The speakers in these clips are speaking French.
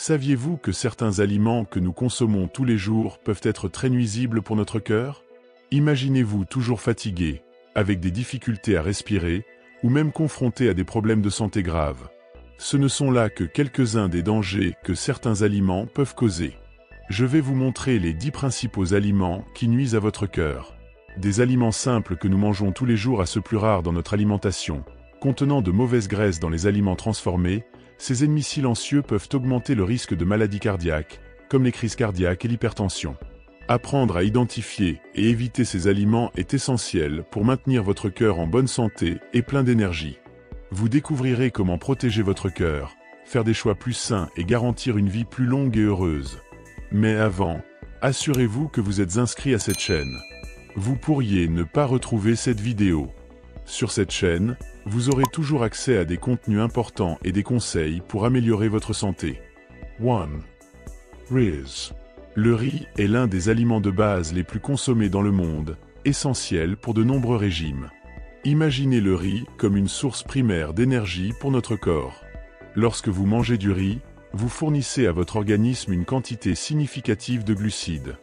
Saviez-vous que certains aliments que nous consommons tous les jours peuvent être très nuisibles pour notre cœur? Imaginez-vous toujours fatigué, avec des difficultés à respirer, ou même confronté à des problèmes de santé graves. Ce ne sont là que quelques-uns des dangers que certains aliments peuvent causer. Je vais vous montrer les 10 principaux aliments qui nuisent à votre cœur. Des aliments simples que nous mangeons tous les jours à ce plus rare dans notre alimentation, contenant de mauvaises graisses dans les aliments transformés, ces ennemis silencieux peuvent augmenter le risque de maladies cardiaques, comme les crises cardiaques et l'hypertension. Apprendre à identifier et éviter ces aliments est essentiel pour maintenir votre cœur en bonne santé et plein d'énergie. Vous découvrirez comment protéger votre cœur, faire des choix plus sains et garantir une vie plus longue et heureuse. Mais avant, assurez-vous que vous êtes inscrit à cette chaîne. Vous pourriez ne pas retrouver cette vidéo. Sur cette chaîne, vous aurez toujours accès à des contenus importants et des conseils pour améliorer votre santé. 1. Riz. Le riz est l'un des aliments de base les plus consommés dans le monde, essentiel pour de nombreux régimes. Imaginez le riz comme une source primaire d'énergie pour notre corps. Lorsque vous mangez du riz, vous fournissez à votre organisme une quantité significative de glucides.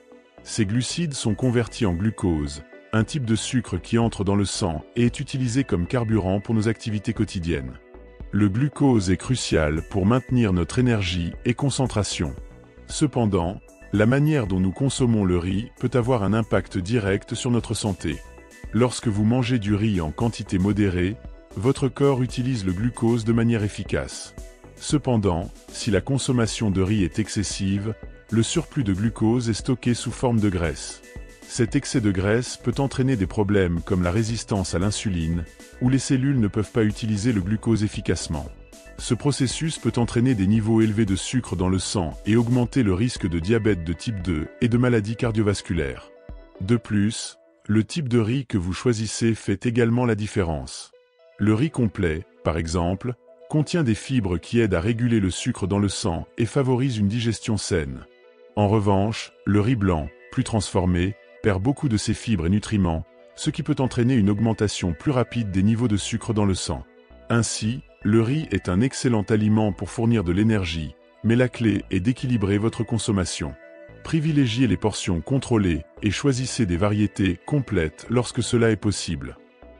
Ces glucides sont convertis en glucose, un type de sucre qui entre dans le sang et est utilisé comme carburant pour nos activités quotidiennes. Le glucose est crucial pour maintenir notre énergie et concentration. Cependant, la manière dont nous consommons le riz peut avoir un impact direct sur notre santé. Lorsque vous mangez du riz en quantité modérée, votre corps utilise le glucose de manière efficace. Cependant, si la consommation de riz est excessive, le surplus de glucose est stocké sous forme de graisse. Cet excès de graisse peut entraîner des problèmes comme la résistance à l'insuline, où les cellules ne peuvent pas utiliser le glucose efficacement. Ce processus peut entraîner des niveaux élevés de sucre dans le sang et augmenter le risque de diabète de type 2 et de maladies cardiovasculaires. De plus, le type de riz que vous choisissez fait également la différence. Le riz complet, par exemple, contient des fibres qui aident à réguler le sucre dans le sang et favorisent une digestion saine. En revanche, le riz blanc, plus transformé, perd beaucoup de ses fibres et nutriments, ce qui peut entraîner une augmentation plus rapide des niveaux de sucre dans le sang. Ainsi, le riz est un excellent aliment pour fournir de l'énergie, mais la clé est d'équilibrer votre consommation. Privilégiez les portions contrôlées et choisissez des variétés complètes lorsque cela est possible.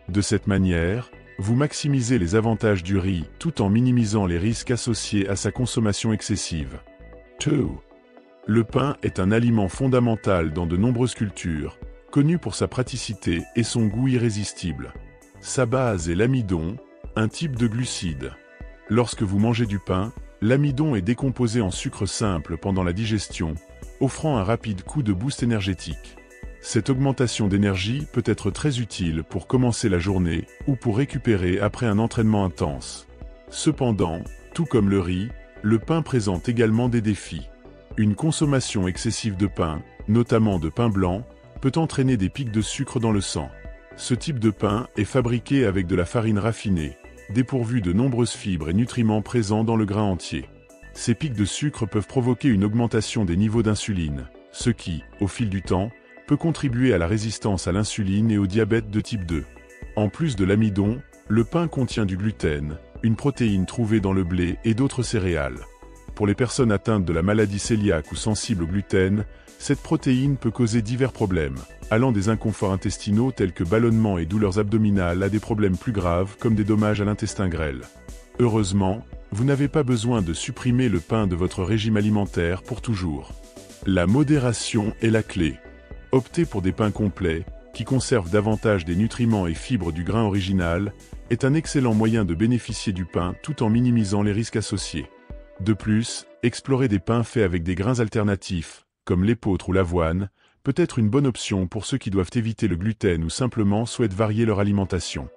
De cette manière, vous maximisez les avantages du riz tout en minimisant les risques associés à sa consommation excessive. 2. Le pain est un aliment fondamental dans de nombreuses cultures, connu pour sa praticité et son goût irrésistible. Sa base est l'amidon, un type de glucide. Lorsque vous mangez du pain, l'amidon est décomposé en sucre simple pendant la digestion, offrant un rapide coup de boost énergétique. Cette augmentation d'énergie peut être très utile pour commencer la journée ou pour récupérer après un entraînement intense. Cependant, tout comme le riz, le pain présente également des défis. Une consommation excessive de pain, notamment de pain blanc, peut entraîner des pics de sucre dans le sang. Ce type de pain est fabriqué avec de la farine raffinée, dépourvue de nombreuses fibres et nutriments présents dans le grain entier. Ces pics de sucre peuvent provoquer une augmentation des niveaux d'insuline, ce qui, au fil du temps, peut contribuer à la résistance à l'insuline et au diabète de type 2. En plus de l'amidon, le pain contient du gluten, une protéine trouvée dans le blé et d'autres céréales. Pour les personnes atteintes de la maladie cœliaque ou sensibles au gluten, cette protéine peut causer divers problèmes, allant des inconforts intestinaux tels que ballonnements et douleurs abdominales à des problèmes plus graves comme des dommages à l'intestin grêle. Heureusement, vous n'avez pas besoin de supprimer le pain de votre régime alimentaire pour toujours. La modération est la clé. Opter pour des pains complets, qui conservent davantage des nutriments et fibres du grain original, est un excellent moyen de bénéficier du pain tout en minimisant les risques associés. De plus, explorer des pains faits avec des grains alternatifs, comme l'épeautre ou l'avoine, peut être une bonne option pour ceux qui doivent éviter le gluten ou simplement souhaitent varier leur alimentation.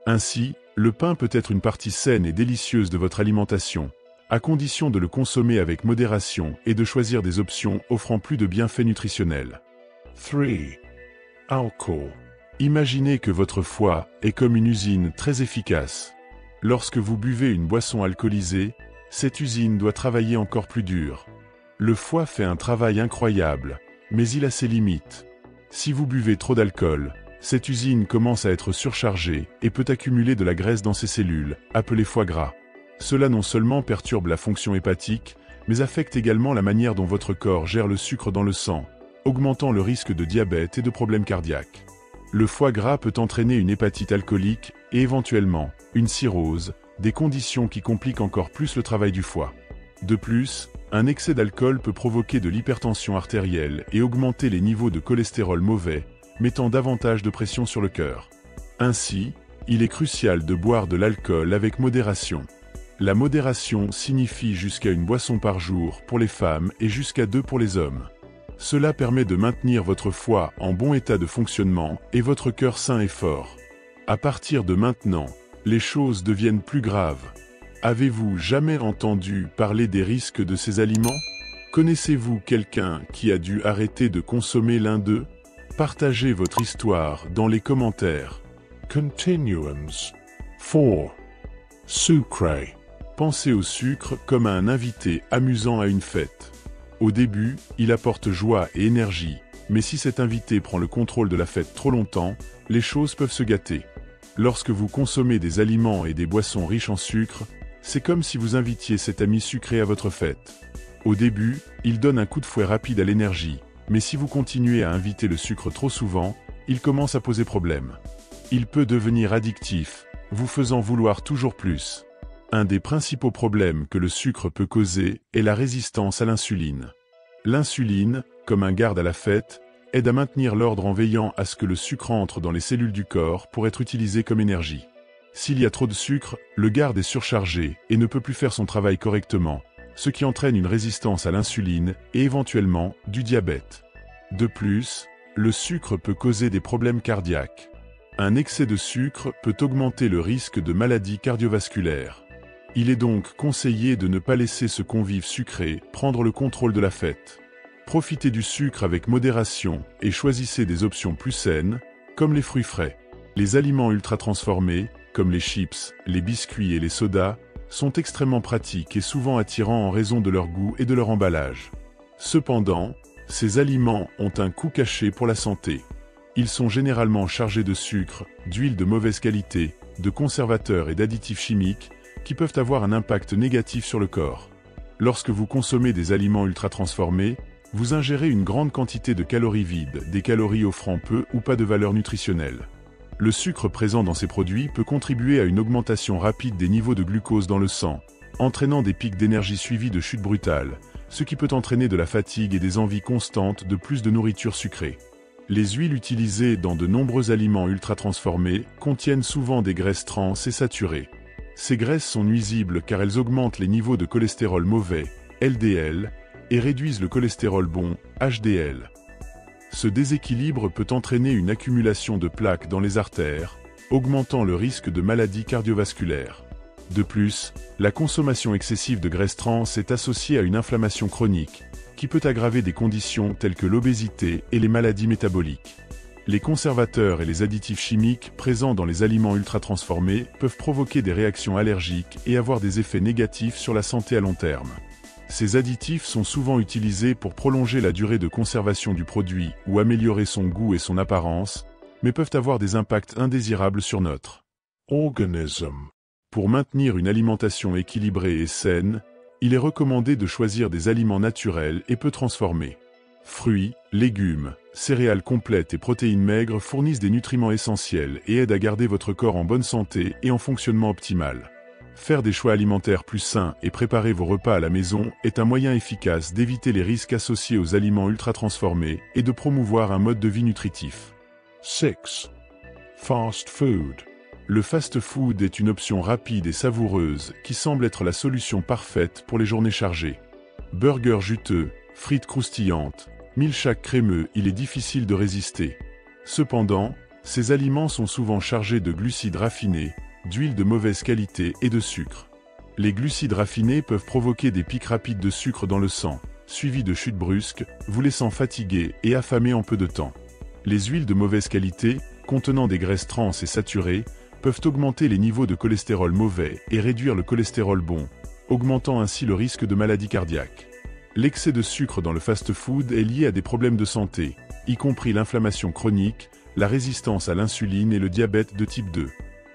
Ainsi, le pain peut être une partie saine et délicieuse de votre alimentation, à condition de le consommer avec modération et de choisir des options offrant plus de bienfaits nutritionnels. 3. Alcool. Imaginez que votre foie est comme une usine très efficace. Lorsque vous buvez une boisson alcoolisée, cette usine doit travailler encore plus dur. Le foie fait un travail incroyable, mais il a ses limites. Si vous buvez trop d'alcool, cette usine commence à être surchargée et peut accumuler de la graisse dans ses cellules, appelée foie gras. Cela non seulement perturbe la fonction hépatique, mais affecte également la manière dont votre corps gère le sucre dans le sang, augmentant le risque de diabète et de problèmes cardiaques. Le foie gras peut entraîner une hépatite alcoolique et éventuellement une cirrhose, des conditions qui compliquent encore plus le travail du foie. De plus, un excès d'alcool peut provoquer de l'hypertension artérielle et augmenter les niveaux de cholestérol mauvais, mettant davantage de pression sur le cœur. Ainsi, il est crucial de boire de l'alcool avec modération. La modération signifie jusqu'à une boisson par jour pour les femmes et jusqu'à 2 pour les hommes. Cela permet de maintenir votre foie en bon état de fonctionnement et votre cœur sain et fort. À partir de maintenant, les choses deviennent plus graves. Avez-vous jamais entendu parler des risques de ces aliments? Connaissez-vous quelqu'un qui a dû arrêter de consommer l'un d'eux? Partagez votre histoire dans les commentaires. Continuance. 4. Sucre. Pensez au sucre comme à un invité amusant à une fête. Au début, il apporte joie et énergie, mais si cet invité prend le contrôle de la fête trop longtemps, les choses peuvent se gâter. Lorsque vous consommez des aliments et des boissons riches en sucre, c'est comme si vous invitiez cet ami sucré à votre fête. Au début, il donne un coup de fouet rapide à l'énergie, mais si vous continuez à inviter le sucre trop souvent, il commence à poser problème. Il peut devenir addictif, vous faisant vouloir toujours plus. Un des principaux problèmes que le sucre peut causer est la résistance à l'insuline. L'insuline, comme un garde à la fête, aide à maintenir l'ordre en veillant à ce que le sucre entre dans les cellules du corps pour être utilisé comme énergie. S'il y a trop de sucre, le garde est surchargé et ne peut plus faire son travail correctement, ce qui entraîne une résistance à l'insuline et éventuellement du diabète. De plus, le sucre peut causer des problèmes cardiaques. Un excès de sucre peut augmenter le risque de maladies cardiovasculaires. Il est donc conseillé de ne pas laisser ce convive sucré prendre le contrôle de la fête. Profitez du sucre avec modération et choisissez des options plus saines, comme les fruits frais. Les aliments ultra transformés, comme les chips, les biscuits et les sodas, sont extrêmement pratiques et souvent attirants en raison de leur goût et de leur emballage. Cependant, ces aliments ont un coût caché pour la santé. Ils sont généralement chargés de sucre, d'huile de mauvaise qualité, de conservateurs et d'additifs chimiques, qui peuvent avoir un impact négatif sur le corps. Lorsque vous consommez des aliments ultra transformés, vous ingérez une grande quantité de calories vides, des calories offrant peu ou pas de valeur nutritionnelle. Le sucre présent dans ces produits peut contribuer à une augmentation rapide des niveaux de glucose dans le sang, entraînant des pics d'énergie suivis de chutes brutales, ce qui peut entraîner de la fatigue et des envies constantes de plus de nourriture sucrée. Les huiles utilisées dans de nombreux aliments ultra transformés contiennent souvent des graisses trans et saturées. Ces graisses sont nuisibles car elles augmentent les niveaux de cholestérol mauvais, LDL, et réduisent le cholestérol bon, HDL. Ce déséquilibre peut entraîner une accumulation de plaques dans les artères, augmentant le risque de maladies cardiovasculaires. De plus, la consommation excessive de graisses trans est associée à une inflammation chronique, qui peut aggraver des conditions telles que l'obésité et les maladies métaboliques. Les conservateurs et les additifs chimiques présents dans les aliments ultra transformés peuvent provoquer des réactions allergiques et avoir des effets négatifs sur la santé à long terme. Ces additifs sont souvent utilisés pour prolonger la durée de conservation du produit ou améliorer son goût et son apparence, mais peuvent avoir des impacts indésirables sur notre organisme. Pour maintenir une alimentation équilibrée et saine, il est recommandé de choisir des aliments naturels et peu transformés. Fruits, légumes, céréales complètes et protéines maigres fournissent des nutriments essentiels et aident à garder votre corps en bonne santé et en fonctionnement optimal. Faire des choix alimentaires plus sains et préparer vos repas à la maison est un moyen efficace d'éviter les risques associés aux aliments ultra transformés et de promouvoir un mode de vie nutritif. 6. Fast food. Le fast-food est une option rapide et savoureuse qui semble être la solution parfaite pour les journées chargées. Burgers juteux, frites croustillantes, milkshakes crémeux, il est difficile de résister. Cependant, ces aliments sont souvent chargés de glucides raffinés, d'huile de mauvaise qualité et de sucre. Les glucides raffinés peuvent provoquer des pics rapides de sucre dans le sang, suivis de chutes brusques, vous laissant fatigué et affamé en peu de temps. Les huiles de mauvaise qualité, contenant des graisses trans et saturées, peuvent augmenter les niveaux de cholestérol mauvais et réduire le cholestérol bon, augmentant ainsi le risque de maladies cardiaques. L'excès de sucre dans le fast-food est lié à des problèmes de santé, y compris l'inflammation chronique, la résistance à l'insuline et le diabète de type 2.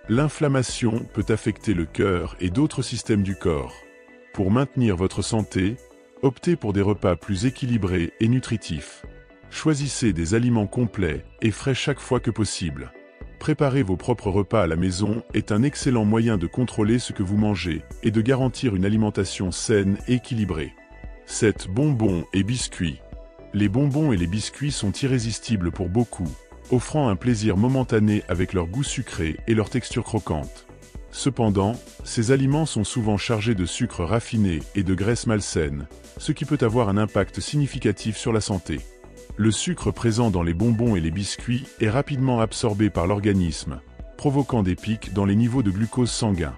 L'inflammation peut affecter le cœur et d'autres systèmes du corps. Pour maintenir votre santé, Optez pour des repas plus équilibrés et nutritifs. Choisissez des aliments complets et frais chaque fois que possible. Préparer vos propres repas à la maison est un excellent moyen de contrôler ce que vous mangez et de garantir une alimentation saine et équilibrée. 7. Bonbons et biscuits. Les bonbons et les biscuits sont irrésistibles pour beaucoup, offrant un plaisir momentané avec leur goût sucré et leur texture croquante. Cependant, ces aliments sont souvent chargés de sucre raffiné et de graisses malsaines, ce qui peut avoir un impact significatif sur la santé. Le sucre présent dans les bonbons et les biscuits est rapidement absorbé par l'organisme, provoquant des pics dans les niveaux de glucose sanguin.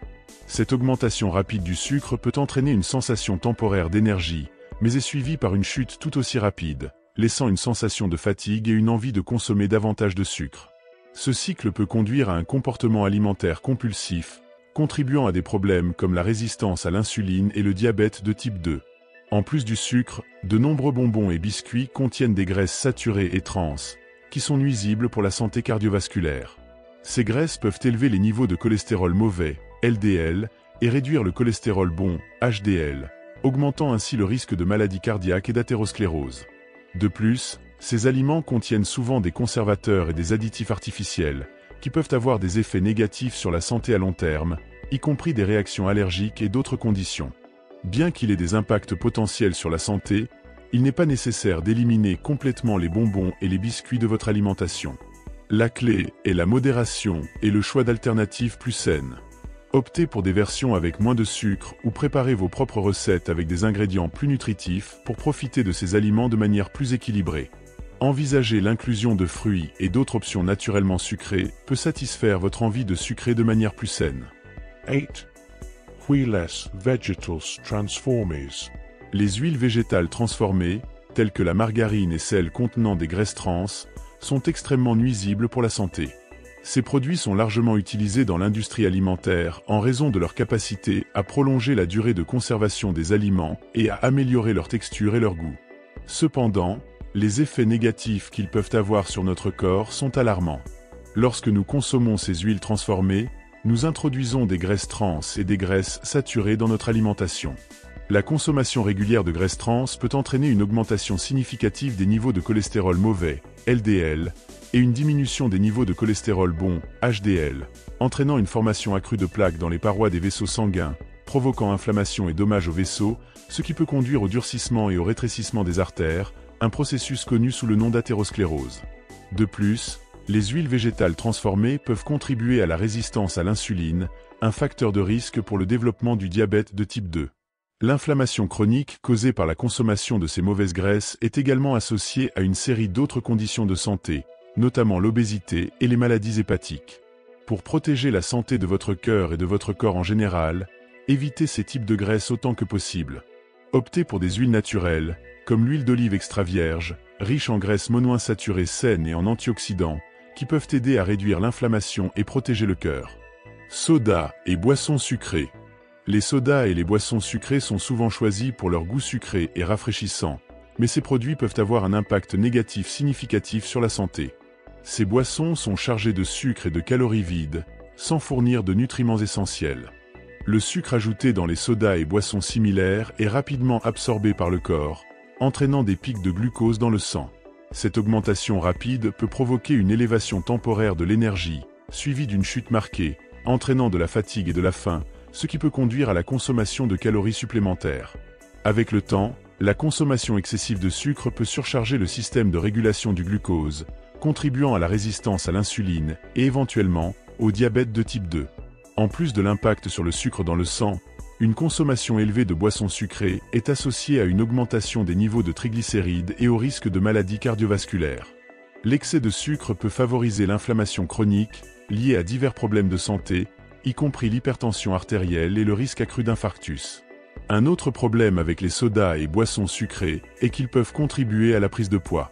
Cette augmentation rapide du sucre peut entraîner une sensation temporaire d'énergie, mais est suivie par une chute tout aussi rapide, laissant une sensation de fatigue et une envie de consommer davantage de sucre. Ce cycle peut conduire à un comportement alimentaire compulsif, contribuant à des problèmes comme la résistance à l'insuline et le diabète de type 2. En plus du sucre, de nombreux bonbons et biscuits contiennent des graisses saturées et trans, qui sont nuisibles pour la santé cardiovasculaire. Ces graisses peuvent élever les niveaux de cholestérol mauvais, LDL, et réduire le cholestérol bon, HDL, augmentant ainsi le risque de maladies cardiaques et d'athérosclérose. De plus, ces aliments contiennent souvent des conservateurs et des additifs artificiels, qui peuvent avoir des effets négatifs sur la santé à long terme, y compris des réactions allergiques et d'autres conditions. Bien qu'il ait des impacts potentiels sur la santé, il n'est pas nécessaire d'éliminer complètement les bonbons et les biscuits de votre alimentation. La clé est la modération et le choix d'alternatives plus saines. Optez pour des versions avec moins de sucre ou préparez vos propres recettes avec des ingrédients plus nutritifs pour profiter de ces aliments de manière plus équilibrée. Envisager l'inclusion de fruits et d'autres options naturellement sucrées peut satisfaire votre envie de sucrer de manière plus saine. 8. Wheeless vegetables transformers. Les huiles végétales transformées, telles que la margarine et celles contenant des graisses trans, sont extrêmement nuisibles pour la santé. Ces produits sont largement utilisés dans l'industrie alimentaire en raison de leur capacité à prolonger la durée de conservation des aliments et à améliorer leur texture et leur goût. Cependant, les effets négatifs qu'ils peuvent avoir sur notre corps sont alarmants. Lorsque nous consommons ces huiles transformées, nous introduisons des graisses trans et des graisses saturées dans notre alimentation. La consommation régulière de graisses trans peut entraîner une augmentation significative des niveaux de cholestérol mauvais, LDL, et une diminution des niveaux de cholestérol bon, HDL, entraînant une formation accrue de plaques dans les parois des vaisseaux sanguins, provoquant inflammation et dommages aux vaisseaux, ce qui peut conduire au durcissement et au rétrécissement des artères, un processus connu sous le nom d'athérosclérose. De plus, les huiles végétales transformées peuvent contribuer à la résistance à l'insuline, un facteur de risque pour le développement du diabète de type 2. L'inflammation chronique causée par la consommation de ces mauvaises graisses est également associée à une série d'autres conditions de santé, notamment l'obésité et les maladies hépatiques. Pour protéger la santé de votre cœur et de votre corps en général, évitez ces types de graisses autant que possible. Optez pour des huiles naturelles, comme l'huile d'olive extra vierge, riche en graisses monoinsaturées saines et en antioxydants, qui peuvent aider à réduire l'inflammation et protéger le cœur. Soda et boissons sucrées. Les sodas et les boissons sucrées sont souvent choisis pour leur goût sucré et rafraîchissant, mais ces produits peuvent avoir un impact négatif significatif sur la santé. Ces boissons sont chargées de sucre et de calories vides, sans fournir de nutriments essentiels. Le sucre ajouté dans les sodas et boissons similaires est rapidement absorbé par le corps, entraînant des pics de glucose dans le sang. Cette augmentation rapide peut provoquer une élévation temporaire de l'énergie, suivie d'une chute marquée, entraînant de la fatigue et de la faim, ce qui peut conduire à la consommation de calories supplémentaires. Avec le temps, la consommation excessive de sucre peut surcharger le système de régulation du glucose, contribuant à la résistance à l'insuline et éventuellement au diabète de type 2. En plus de l'impact sur le sucre dans le sang, une consommation élevée de boissons sucrées est associée à une augmentation des niveaux de triglycérides et au risque de maladies cardiovasculaires. L'excès de sucre peut favoriser l'inflammation chronique, liée à divers problèmes de santé, y compris l'hypertension artérielle et le risque accru d'infarctus. Un autre problème avec les sodas et boissons sucrées est qu'ils peuvent contribuer à la prise de poids.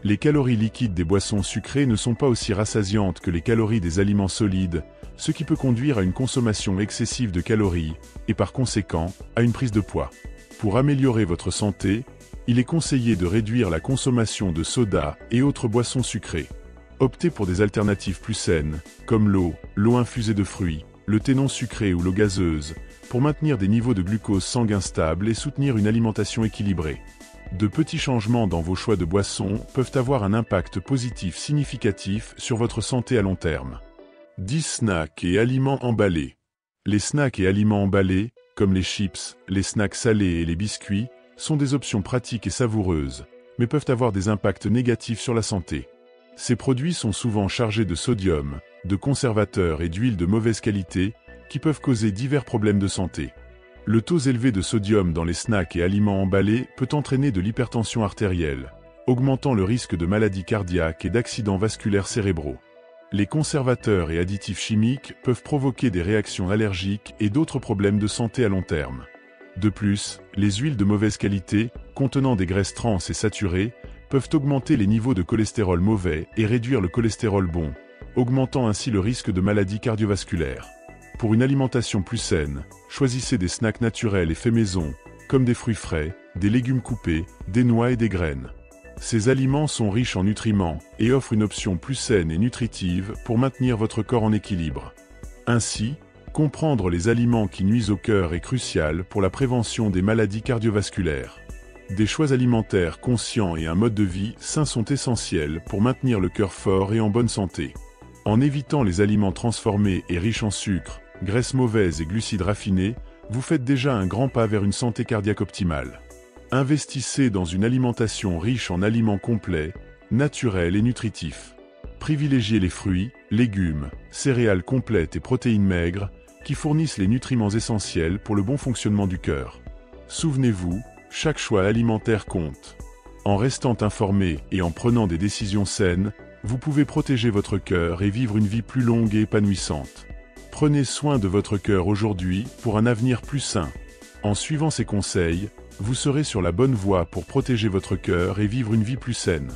Les calories liquides des boissons sucrées ne sont pas aussi rassasiantes que les calories des aliments solides, ce qui peut conduire à une consommation excessive de calories, et par conséquent, à une prise de poids. Pour améliorer votre santé, il est conseillé de réduire la consommation de sodas et autres boissons sucrées. Optez pour des alternatives plus saines, comme l'eau infusée de fruits, le thé non sucré ou l'eau gazeuse, pour maintenir des niveaux de glucose sanguin stables et soutenir une alimentation équilibrée. De petits changements dans vos choix de boissons peuvent avoir un impact positif significatif sur votre santé à long terme. 10 snacks et aliments emballés. Les snacks et aliments emballés, comme les chips, les snacks salés et les biscuits, sont des options pratiques et savoureuses, mais peuvent avoir des impacts négatifs sur la santé. Ces produits sont souvent chargés de sodium, de conservateurs et d'huiles de mauvaise qualité, qui peuvent causer divers problèmes de santé. Le taux élevé de sodium dans les snacks et aliments emballés peut entraîner de l'hypertension artérielle, augmentant le risque de maladies cardiaques et d'accidents vasculaires cérébraux. Les conservateurs et additifs chimiques peuvent provoquer des réactions allergiques et d'autres problèmes de santé à long terme. De plus, les huiles de mauvaise qualité, contenant des graisses trans et saturées, peuvent augmenter les niveaux de cholestérol mauvais et réduire le cholestérol bon, augmentant ainsi le risque de maladies cardiovasculaires. Pour une alimentation plus saine, choisissez des snacks naturels et faits maison, comme des fruits frais, des légumes coupés, des noix et des graines. Ces aliments sont riches en nutriments et offrent une option plus saine et nutritive pour maintenir votre corps en équilibre. Ainsi, comprendre les aliments qui nuisent au cœur est crucial pour la prévention des maladies cardiovasculaires. Des choix alimentaires conscients et un mode de vie sain sont essentiels pour maintenir le cœur fort et en bonne santé. En évitant les aliments transformés et riches en sucre, graisses mauvaises et glucides raffinés, vous faites déjà un grand pas vers une santé cardiaque optimale. Investissez dans une alimentation riche en aliments complets, naturels et nutritifs. Privilégiez les fruits, légumes, céréales complètes et protéines maigres, qui fournissent les nutriments essentiels pour le bon fonctionnement du cœur. Souvenez-vous, chaque choix alimentaire compte. En restant informé et en prenant des décisions saines, vous pouvez protéger votre cœur et vivre une vie plus longue et épanouissante. Prenez soin de votre cœur aujourd'hui pour un avenir plus sain. En suivant ces conseils, vous serez sur la bonne voie pour protéger votre cœur et vivre une vie plus saine.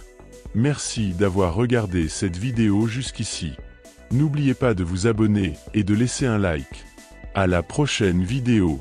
Merci d'avoir regardé cette vidéo jusqu'ici. N'oubliez pas de vous abonner et de laisser un like. À la prochaine vidéo.